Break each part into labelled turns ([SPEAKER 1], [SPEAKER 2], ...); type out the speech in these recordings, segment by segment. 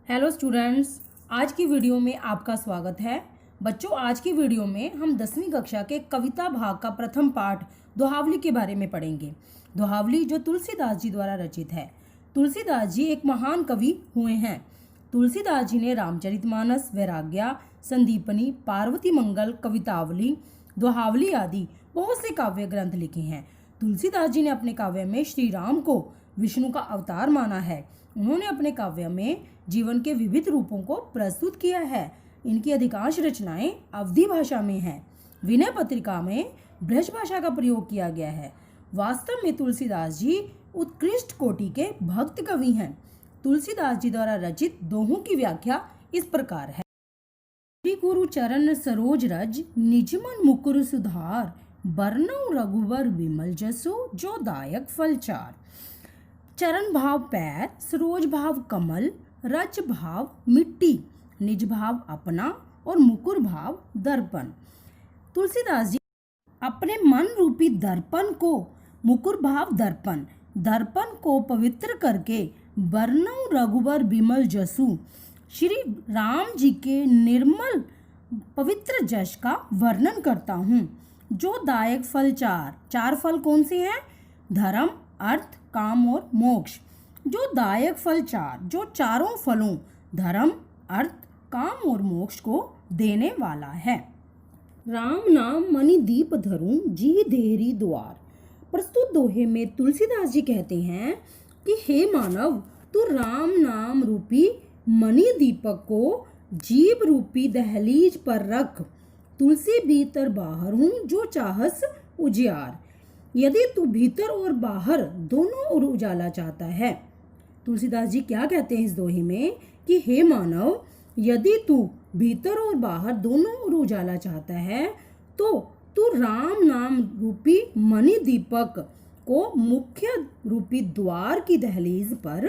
[SPEAKER 1] Hello students, आज की video में आपका स्वागत है। बच्चों, आज की वीडियो में हम 10वीं कक्षा के कविता भाग का प्रथम पाठ दोहावली के बारे में पढ़ेंगे। दोहावली जो तुलसीदास जी द्वारा रचित है। तुलसीदास जी एक महान कवि हुए हैं। तुलसीदास जी ने रामचरितमानस, वैराग्या, संदीपनी, पार्वती मंगल, कवितावली, दोहावली आदि बहुत से काव्य ग्रंथ लिखे हैं। तुलसीदास जी ने अपने काव्य में श्री राम को विष्णु का अवतार माना है। उन्होंने अपने काव्य में जीवन के विविध रूपों को प्रस्तुत किया है। इनकी अधिकांश रचनाएं अवधी भाषा में हैं। विनय पत्रिका में ब्रज भाषा का प्रयोग किया गया है। वास्तव में तुलसीदास जी उत्कृष्ट कोटि के भक्त कवि हैं। तुलसीदास जी द्वारा रचित दोहों की व्याख्या इस प्रकार है। श्री गुरु चरण सरोज रज, निज मन मुकुर सुधार, बरनउँ रघुवर विमल जसो, जो दायक फल चार। चरण भाव पैर, सरोज भाव कमल, रज भाव मिट्टी, निज भाव अपना और मुकुर भाव दर्पण। तुलसीदास जी अपने मन रूपी दर्पण को, मुकुर भाव दर्पण, दर्पण को पवित्र करके बरनउँ रघुवर विमल जसु, श्री राम जी के निर्मल पवित्र जश का वर्णन करता हूँ। जो दायक फल चार, चार फल कौन से हैं? धर्म, अर्थ, काम और मोक्ष। जो दायक फल चार, जो चारों फलों धर्म, अर्थ, काम और मोक्ष को देने वाला है। राम नाम मणि दीप धरूं, जी देहरी द्वार। प्रस्तुत दोहे में तुलसीदास जी कहते हैं कि हे मानव, तू राम नाम रूपी मणि दीपक को जीव रूपी दहलीज पर रख। तुलसी भीतर बाहर हूँ, जो चाहस उजियार। यदि तू भीतर और बाहर दोनों ओर उजाला चाहता है। तुलसीदास जी क्या कहते हैं इस दोहे में कि हे मानव, यदि तू भीतर और बाहर दोनों ओर उजाला चाहता है तो तू राम नाम रूपी मणि दीपक को मुख्य रूपी द्वार की दहलीज पर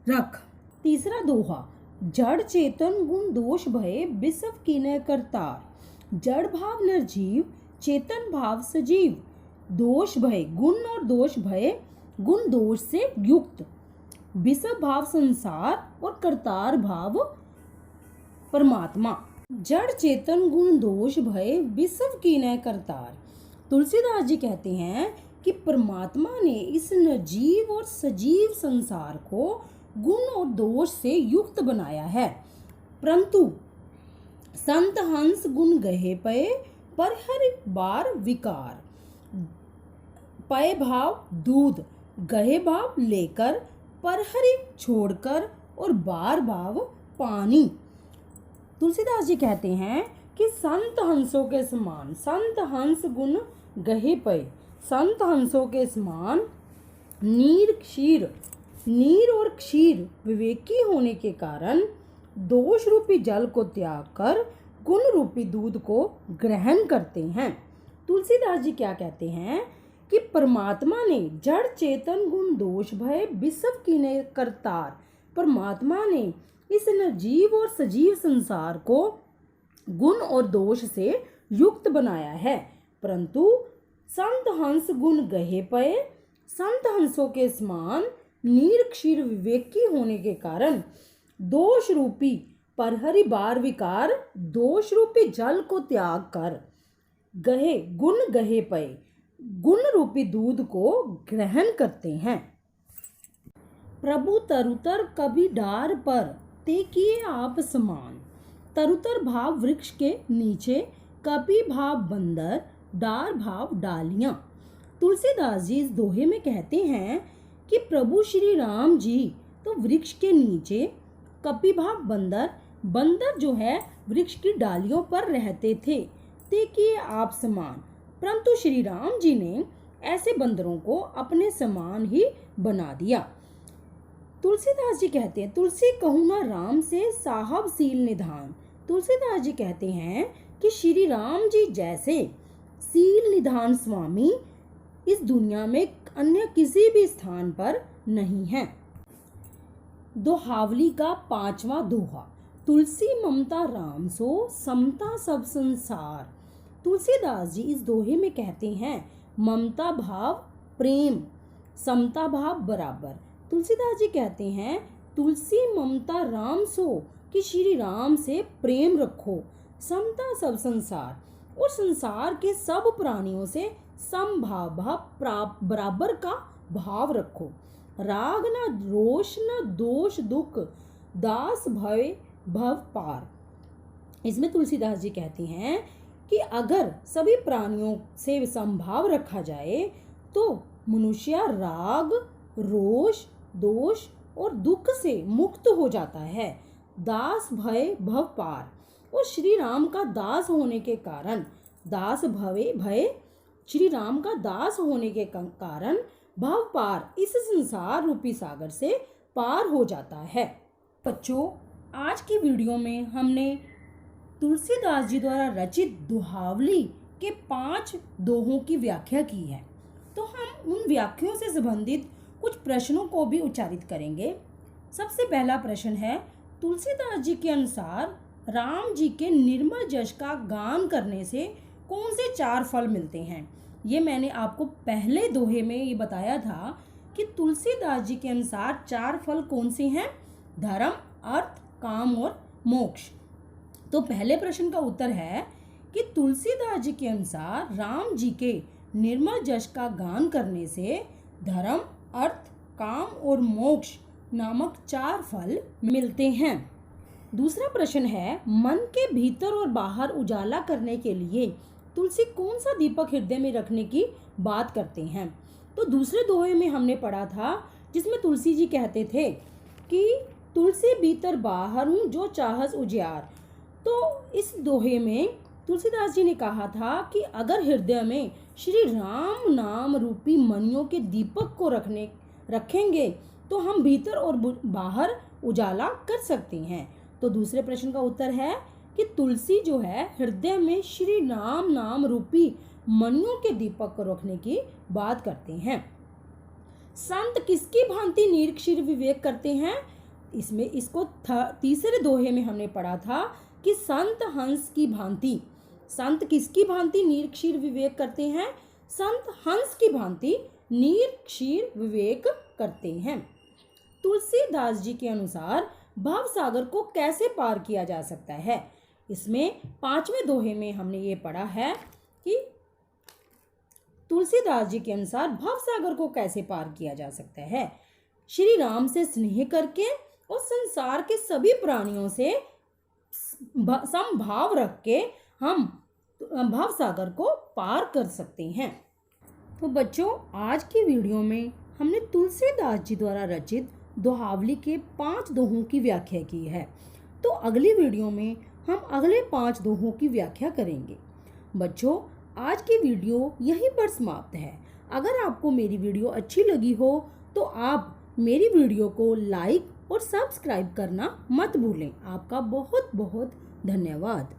[SPEAKER 1] रख। तीसरा दोहा, जड़ चेतन गुण दोष भय, बिसव कीनय करतार। जड़ भाव निर्जीव, चेतन भाव सजीव। दोष भय, गुण और दोष भय, गुण दोष से युक्त। बिसव भाव संसार और करतार भाव परमात्मा। जड़ चेतन गुण दोष भय, बिसव कीनय करतार। तुलसीदास जी कहते हैं कि परमात्मा ने इस निर्जीव और सजीव संसार को गुण और दोष से युक्त बनाया है, परंतु संत हंस गुण गहे पए, पर हर बार विकार। पय भाव दूध, गहे भाव लेकर, पर हरि छोड़कर और बार भाव पानी। तुलसीदास जी कहते हैं कि संत हंसों के समान, संत हंस गुण गहे पए, संत हंसों के समान नीर क्षीर, नीर और क्षीर विवेकी होने के कारण दोष रूपी जल को त्याग कर गुण रूपी दूध को ग्रहण करते हैं। तुलसीदास जी क्या कहते हैं कि परमात्मा ने जड़ चेतन गुण दोष भय, बिसव कीनय करतार। परमात्मा ने इस निर्जीव और सजीव संसार को गुण और दोष से युक्त बनाया है, परंतु संत हंस गुण गहे पए, संत हंसों के समान नीर क्षीर विवेकी होने के कारण दोष रूपी परहरि बार विकार, दोष रूपी जल को त्याग कर गहे गुण गहे पए, गुण रूपी दूध को ग्रहण करते हैं। प्रभु तरुतर कभी डार पर, ते किए आप समान। तरुतर भाव वृक्ष के नीचे, कभी भाव बंदर, डार भाव डालियां। तुलसीदास जी इस दोहे में कहते हैं कि प्रभु श्री राम जी तो वृक्ष के नीचे, कपि भाव बंदर, बंदर जो है वृक्ष की डालियों पर रहते थे। ते किए आप समान, परंतु श्री राम जी ने ऐसे बंदरों को अपने समान ही बना दिया। तुलसीदास जी कहते हैं, तुलसी कहूँ ना राम से, साहब सील निधान। तुलसीदास जी कहते हैं कि श्री राम जी जैसे सील निधान स्वामी इस दुनिया में अन्य किसी भी स्थान पर नहीं है। दोहावली का पांचवा दोहा, तुलसी ममता राम सो, समता सब संसार। तुलसीदास जी इस दोहे में कहते हैं ममता भाव प्रेम, समता भाव बराबर। तुलसीदास जी कहते हैं तुलसी ममता राम सो, कि श्री राम से प्रेम रखो। समता सब संसार, और संसार के सब प्राणियों से समभाव बराबर का भाव रखो। राग न रोष न दोष दुख, दास भय भव पार। इसमें तुलसीदास जी कहती हैं कि अगर सभी प्राणियों से समभाव रखा जाए तो मनुष्य राग, रोष, दोष और दुख से मुक्त हो जाता है। दास भय भव पार, और श्री राम का दास होने के कारण श्री राम का दास होने के कारण भव पार, इस संसार रूपी सागर से पार हो जाता है। बच्चों, आज की वीडियो में हमने तुलसीदास जी द्वारा रचित दोहावली के 5 दोहों की व्याख्या की है। तो हम उन व्याख्याओं से संबंधित कुछ प्रश्नों को भी उच्चारित करेंगे। सबसे पहला प्रश्न है, तुलसीदास जी के अनुसार राम जी के निर्मल यश का गान करने से कौन से 4 फल मिलते हैं? ये मैंने आपको पहले दोहे में ये बताया था कि तुलसीदास जी के अनुसार 4 फल कौन से हैं? धर्म, अर्थ, काम और मोक्ष। तो पहले प्रश्न का उत्तर है कि तुलसीदास जी के अनुसार राम जी के निर्मल यश का गान करने से धर्म, अर्थ, काम और मोक्ष नामक 4 फल मिलते हैं। दूसरा प्रश्न है, मन के भीतर और बाहर उजाला करने के लिए तुलसी कौन सा दीपक हृदय में रखने की बात करते हैं? तो दूसरे दोहे में हमने पढ़ा था जिसमें तुलसी जी कहते थे कि तुलसी भीतर बाहर हूँ जो चाहस उजियार। तो इस दोहे में तुलसीदास जी ने कहा था कि अगर हृदय में श्री राम नाम रूपी मणियों के दीपक को रखेंगे तो हम भीतर और बाहर उजाला कर सकते हैं। तो दूसरे प्रश्न का उत्तर है कि तुलसी जो है हृदय में श्री राम नाम रूपी मणियों के दीपक को रखने की बात करते हैं। संत किसकी भांति निरीक्षिर विवेक करते हैं? इसमें इसको तीसरे दोहे में हमने पढ़ा था कि संत हंस की भांति। संत किसकी भांति निरीक्षिर विवेक करते हैं? संत हंस की भांति निरीक्षिर विवेक करते हैं। तुलसीदास जी के अनुसार भव सागर को कैसे पार किया जा सकता है? इसमें 5वें दोहे में हमने ये पढ़ा है कि तुलसीदास जी के अनुसार भव सागर को कैसे पार किया जा सकता है? श्री राम से स्नेह करके और संसार के सभी प्राणियों से समभाव रख के हम भव सागर को पार कर सकते हैं। तो बच्चों, आज की वीडियो में हमने तुलसीदास जी द्वारा रचित दोहावली के 5 दोहों की व्याख्या की है। तो अगली वीडियो में हम अगले 5 दोहों की व्याख्या करेंगे। बच्चों, आज की वीडियो यहीं पर समाप्त है। अगर आपको मेरी वीडियो अच्छी लगी हो तो आप मेरी वीडियो को लाइक और सब्सक्राइब करना मत भूलें। आपका बहुत बहुत धन्यवाद।